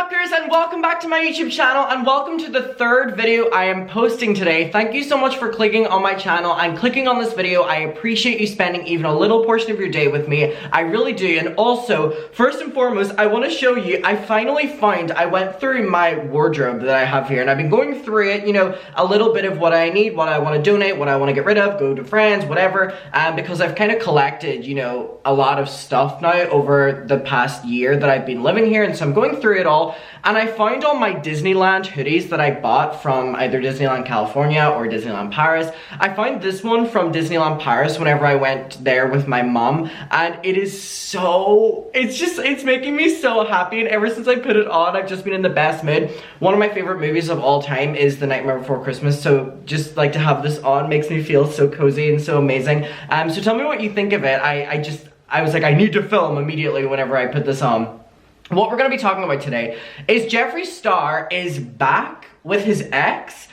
TikTokers, and welcome back to my YouTube channel, and welcome to the third video I am posting today. Thank you so much for clicking on my channel and clicking on this video. I appreciate you spending even a little portion of your day with me. I really do. And also, first and foremost, I want to show you, I went through my wardrobe that I have here, and I've been going through it, you know, a little bit of what I need, what I want to donate, what I want to get rid of, go to friends, whatever, because I've kind of collected, you know, a lot of stuff now over the past year that I've been living here, and so I'm going through it all, and I found all my Disneyland hoodies that I bought from either Disneyland California or Disneyland Paris. I found this one from Disneyland Paris whenever I went there with my mom, and it is so, it's making me so happy, and ever since I put it on, I've just been in the best mood. One of my favorite movies of all time is The Nightmare Before Christmas, so just like to have this on makes me feel so cozy and so amazing. So tell me what you think of it. I was like, I need to film immediately whenever I put this on. What we're going to be talking about today is Jeffree Star is back with his ex,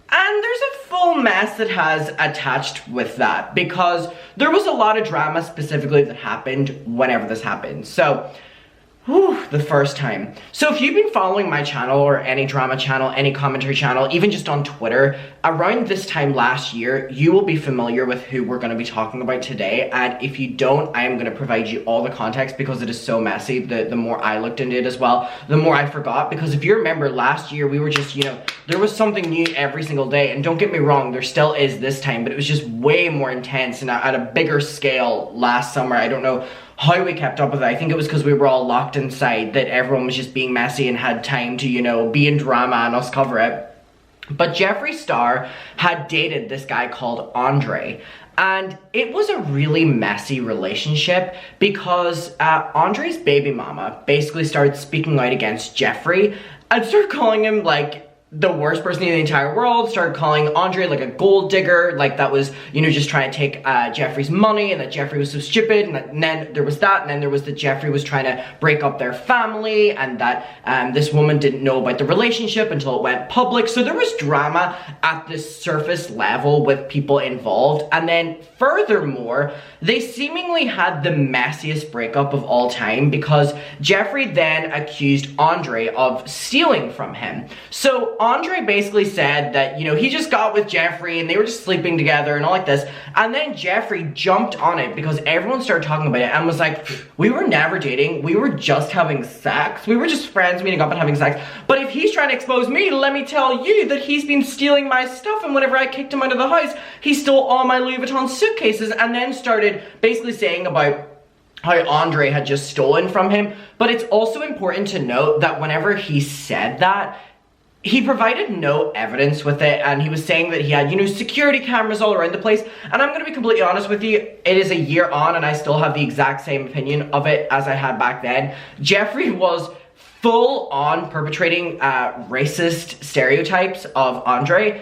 and there's a full mess that has attached with that, because there was a lot of drama specifically that happened whenever this happened. So, the first time. So if you've been following my channel or any drama channel, any commentary channel, even just on Twitter, around this time last year, you will be familiar with who we're going to be talking about today. And if you don't, I am going to provide you all the context because it is so messy. The more I looked into it as well, the more I forgot. Because if you remember last year, we were just, you know, there was something new every single day. And don't get me wrong, there still is this time, but it was just way more intense and at a bigger scale last summer. I don't know how we kept up with it. I think it was because we were all locked inside, that everyone was just being messy and had time to, you know, be in drama and us cover it. But Jeffree Star had dated this guy called Andre, and it was a really messy relationship because Andre's baby mama basically started speaking out against Jeffree and started calling him like the worst person in the entire world, started calling Andre like a gold digger, like that was, you know, just trying to take Jeffree's money, and that Jeffree was so stupid, and then there was that, and then there was that Jeffree was trying to break up their family, and that this woman didn't know about the relationship until it went public. So there was drama at this surface level with people involved, and then furthermore, they seemingly had the messiest breakup of all time because Jeffree then accused Andre of stealing from him. So Andre basically said that, you know, he just got with Jeffree and they were just sleeping together and all like this, and then Jeffree jumped on it because everyone started talking about it and was like, we were never dating, we were just having sex, we were just friends meeting up and having sex, but if he's trying to expose me, let me tell you that he's been stealing my stuff, and whenever I kicked him out of the house, he stole all my Louis Vuitton suitcases, and then started basically saying about how Andre had just stolen from him. But it's also important to note that whenever he said that, he provided no evidence with it, and he was saying that he had, you know, security cameras all around the place. And I'm going to be completely honest with you, it is a year on and I still have the exact same opinion of it as I had back then. Jeffree was full on perpetrating racist stereotypes of Andre,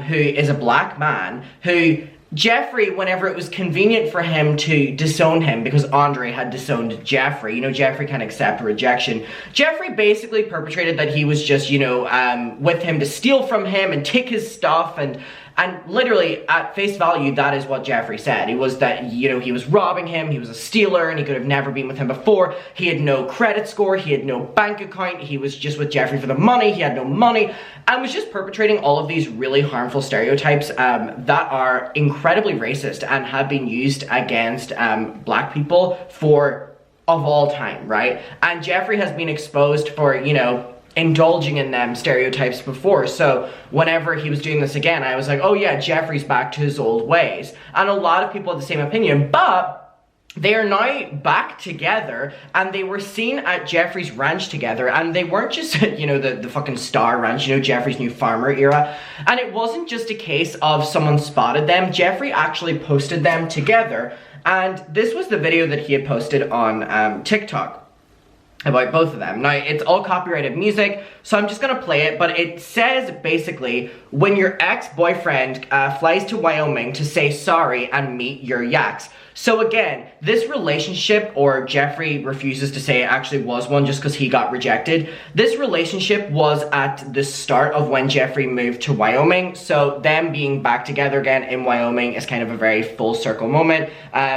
who is a black man, who Jeffree, whenever it was convenient for him to disown him, because Andre had disowned Jeffree, you know, Jeffree can accept rejection. Jeffree basically perpetrated that he was just, you know, with him to steal from him and take his stuff, and literally at face value, that is what Jeffree said. It was that, you know, he was robbing him, he was a stealer, and he could have never been with him before. He had no credit score, he had no bank account, he was just with Jeffree for the money, he had no money, and was just perpetrating all of these really harmful stereotypes that are incredibly racist and have been used against black people of all time, right? And Jeffree has been exposed for, you know, indulging in them stereotypes before. So whenever he was doing this again, I was like, oh yeah, Jeffree's back to his old ways. And a lot of people had the same opinion, but they are now back together, and they were seen at Jeffree's ranch together, and they weren't just at, you know, the fucking Star Ranch, you know, Jeffree's new farmer era. And it wasn't just a case of someone spotted them. Jeffree actually posted them together, and this was the video that he had posted on TikTok about both of them. Now, it's all copyrighted music, so I'm just gonna play it, but it says basically, when your ex-boyfriend flies to Wyoming to say sorry and meet your yaks. So again, this relationship, or Jeffree refuses to say it actually was one just because he got rejected. This relationship was at the start of when Jeffree moved to Wyoming. So them being back together again in Wyoming is kind of a very full circle moment.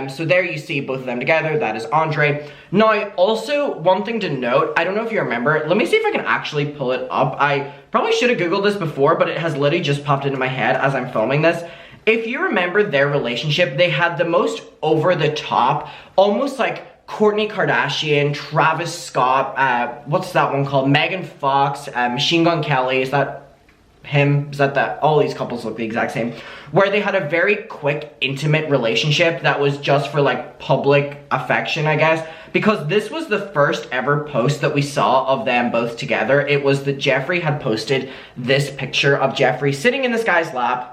So there you see both of them together. That is Andre. Now, also one thing to note, I don't know if you remember, let me see if I can actually pull it up. I probably should have Googled this before, but it has literally just popped into my head as I'm filming this. If you remember their relationship, they had the most over-the-top, almost like Kourtney Kardashian, Travis Scott, what's that one called? Megan Fox, Machine Gun Kelly, is that him? Is that all these couples look the exact same? Where they had a very quick, intimate relationship that was just for like public affection, I guess. Because this was the first ever post that we saw of them both together. It was that Jeffree had posted this picture of Jeffree sitting in this guy's lap.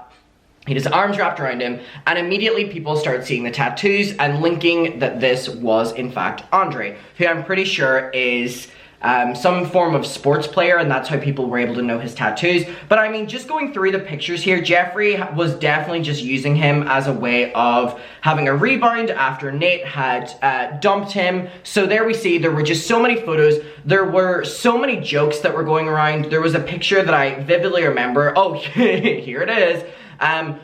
He has his arms wrapped around him, and immediately people started seeing the tattoos and linking that this was, in fact, Andre, who I'm pretty sure is some form of sports player, and that's how people were able to know his tattoos. But I mean, just going through the pictures here, Jeffree was definitely just using him as a way of having a rebound after Nate had dumped him. So there we see there were just so many photos. There were so many jokes that were going around. There was a picture that I vividly remember. Oh, here it is.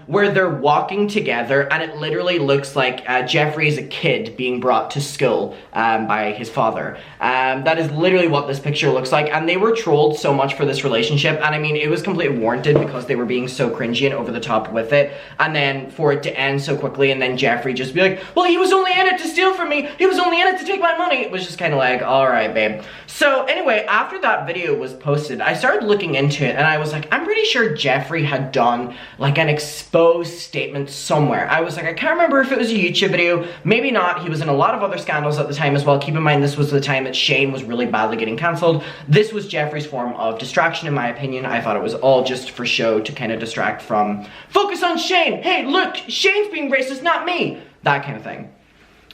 Where they're walking together, and it literally looks like Jeffree is a kid being brought to school by his father. That is literally what this picture looks like, and they were trolled so much for this relationship, and I mean, it was completely warranted because they were being so cringy and over the top with it, and then for it to end so quickly, and then Jeffree just be like, well, he was only in it to steal from me, he was only in it to take my money. It was just kind of like, alright, babe. So anyway, after that video was posted, I started looking into it, and I was like, I'm pretty sure Jeffree had done like an exposed statement somewhere. I was like, I can't remember if it was a YouTube video, maybe not. He was in a lot of other scandals at the time as well. Keep in mind, this was the time that Shane was really badly getting cancelled. This was Jeffree's form of distraction, in my opinion. I thought it was all just for show to kind of distract from, focus on Shane, hey look, Shane's being racist, not me, that kind of thing.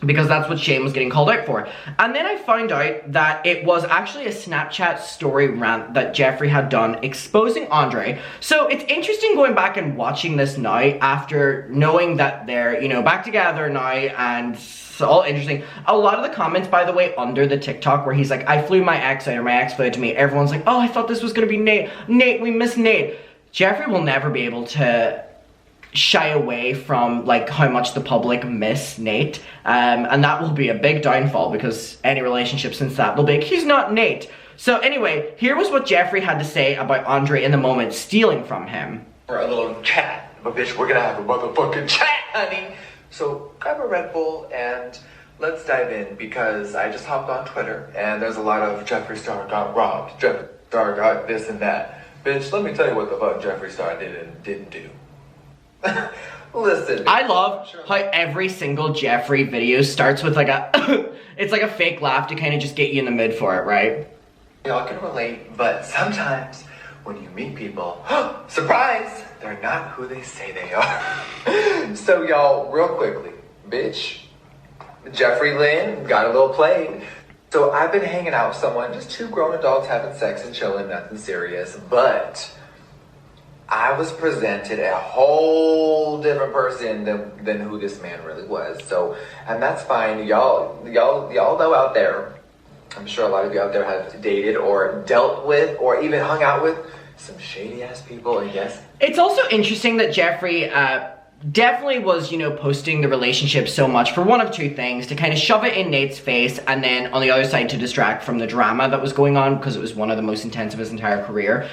Because that's what Shane was getting called out for. And then I found out that it was actually a Snapchat story rant that Jeffree had done exposing Andre. So it's interesting going back and watching this now after knowing that they're, you know, back together now, and it's all interesting. A lot of the comments, by the way, under the TikTok where he's like, I flew my ex out, or my ex flew out to me, everyone's like, oh, I thought this was gonna be Nate. Nate, we miss Nate. Jeffree will never be able to shy away from like how much the public miss Nate, and that will be a big downfall because any relationship since that will be like, he's not Nate. So anyway, here was what Jeffree had to say about Andre in the moment stealing from him. For a little chat, but bitch, we're gonna have a motherfucking chat, honey. So grab a Red Bull and let's dive in, because I just hopped on Twitter and there's a lot of Jeffree Star got robbed, Jeffree Star got this and that. Bitch, let me tell you what the fuck Jeffree Star did and didn't do. Listen, I love how every single Jeffree video starts with like a it's like a fake laugh to kind of just get you in the mood for it, right? Y'all can relate, but sometimes when you meet people, surprise, they're not who they say they are. So y'all, real quickly, bitch, Jeffree Lynn got a little played. So I've been hanging out with someone, just two grown adults having sex and chilling, nothing serious, but I was presented a whole different person than who this man really was. So, and that's fine. Y'all know out there, I'm sure a lot of you out there have dated or dealt with or even hung out with some shady ass people, and yes. It's also interesting that Jeffree definitely was, you know, posting the relationship so much for one of two things: to kind of shove it in Nate's face, and then on the other side to distract from the drama that was going on, because it was one of the most intense of his entire career.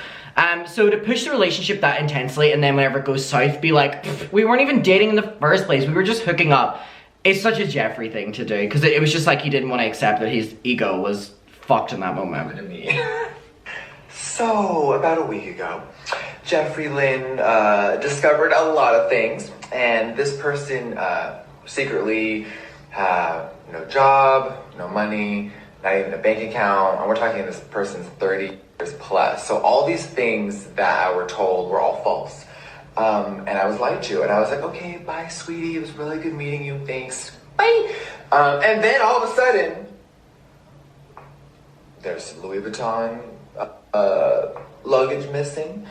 So to push the relationship that intensely, and then whenever it goes south, be like, we weren't even dating in the first place, we were just hooking up. It's such a Jeffree thing to do, because it was just like he didn't want to accept that his ego was fucked in that moment. To me. So, about a week ago, Jeffree Lynn discovered a lot of things, and this person secretly had no job, no money, not even a bank account, and we're talking this person's 30 years plus. So all these things that I were told were all false. And I was lied to, and I was like, okay, bye, sweetie, it was really good meeting you, thanks, bye. And then all of a sudden, there's some Louis Vuitton luggage missing,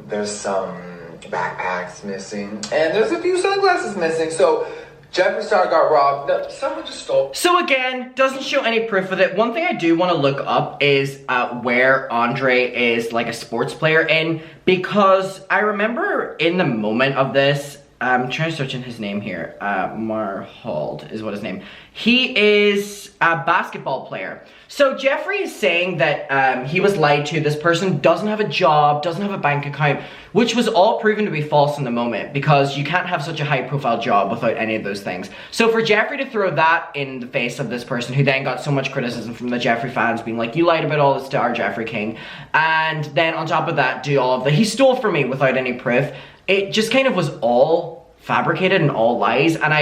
there's some backpacks missing, and there's a few sunglasses missing. So Jeffree Star got robbed. No, someone just stole. So again, doesn't show any proof of it. One thing I do want to look up is where Andre is like a sports player in, because I remember in the moment of this, I'm trying to search in his name here. Marhold is what his name. He is a basketball player. So Jeffree is saying that he was lied to. This person doesn't have a job, doesn't have a bank account, which was all proven to be false in the moment, because you can't have such a high profile job without any of those things. So for Jeffree to throw that in the face of this person, who then got so much criticism from the Jeffree fans being like, you lied about all this to our Jeffree King, and then on top of that do all of the, he stole from me without any proof. It just kind of was all fabricated and all lies, and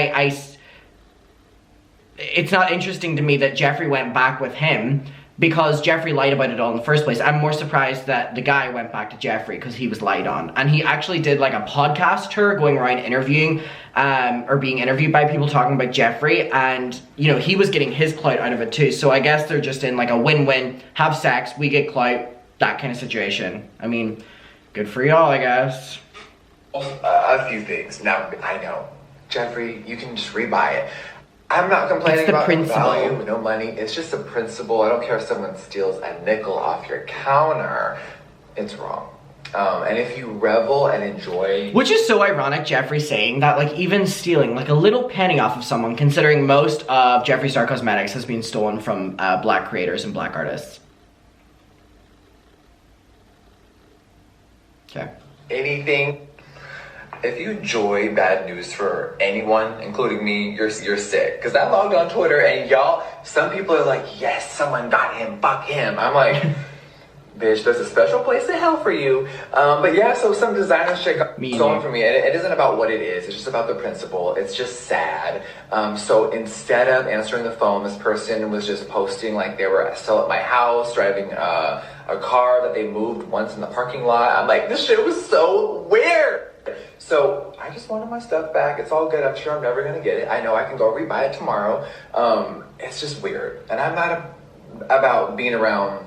it's not interesting to me that Jeffree went back with him, because Jeffree lied about it all in the first place. I'm more surprised that the guy went back to Jeffree because he was lied on. And he actually did like a podcast tour going around interviewing, or being interviewed by people talking about Jeffree, and you know, he was getting his clout out of it too. So I guess they're just in like a win-win, have sex, we get clout, that kind of situation. I mean, good for y'all, I guess. A few things. Now, I know, Jeffree, you can just rebuy it. I'm not complaining about the value, no money. It's just a principle. I don't care if someone steals a nickel off your counter. It's wrong. And if you revel and enjoy... Which is so ironic, Jeffree saying that, like, even stealing, like, a little penny off of someone, considering most of Jeffree Star Cosmetics has been stolen from black creators and black artists. Okay. Anything... If you enjoy bad news for anyone, including me, you're sick. Because I logged on Twitter and y'all, some people are like, yes, someone got him, fuck him. I'm like, bitch, there's a special place in hell for you. But yeah, so some designer shit got stolen from me. And it isn't about what it is, it's just about the principle. It's just sad. So instead of answering the phone, this person was just posting like they were still at my house, driving a car that they moved once in the parking lot. I'm like, this shit was so weird. So I just wanted my stuff back. It's all good. I'm sure I'm never gonna get it. I know I can go rebuy it tomorrow. It's just weird, and I'm not about being around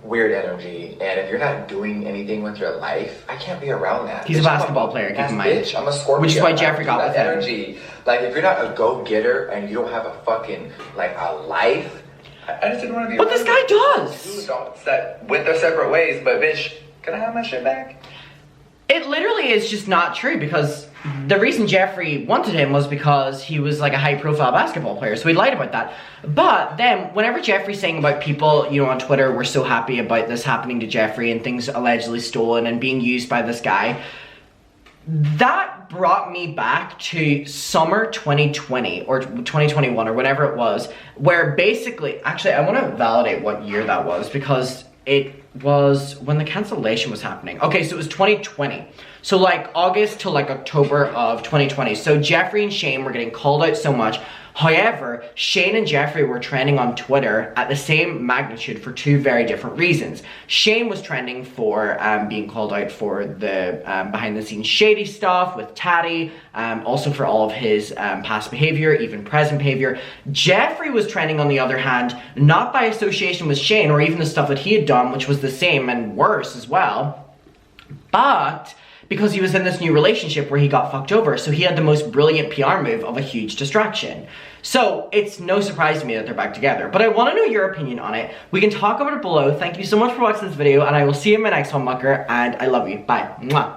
weird energy. And if you're not doing anything with your life, I can't be around that. He's a basketball player. Keep in mind. Bitch, I'm a Scorpio. Which is why Jeffree got with energy. Like if you're not a go-getter and you don't have a fucking like a life, I just didn't want to be. But this guy does. Adults that went their separate ways. But bitch, can I have my shit back? It literally is just not true, because the reason Jeffree wanted him was because he was like a high-profile basketball player, so he lied about that. But then, whenever Jeffree's saying about people, you know, on Twitter, we're so happy about this happening to Jeffree and things allegedly stolen and being used by this guy, that brought me back to summer 2020 or 2021 or whatever it was, where basically, actually, I want to validate what year that was, because it was when the cancellation was happening. Okay, so it was 2020. So like August to like October of 2020. So Jeffree and Shane were getting called out so much. However, Shane and Jeffree were trending on Twitter at the same magnitude for two very different reasons. Shane was trending for being called out for the behind the scenes shady stuff with Taddy, also for all of his past behavior, even present behavior. Jeffree was trending, on the other hand, not by association with Shane or even the stuff that he had done, which was the same and worse as well, but because he was in this new relationship where he got fucked over. So he had the most brilliant PR move of a huge distraction. So it's no surprise to me that they're back together. But I want to know your opinion on it. We can talk about it below. Thank you so much for watching this video, and I will see you in my next one, mucker, and I love you. Bye. Mwah.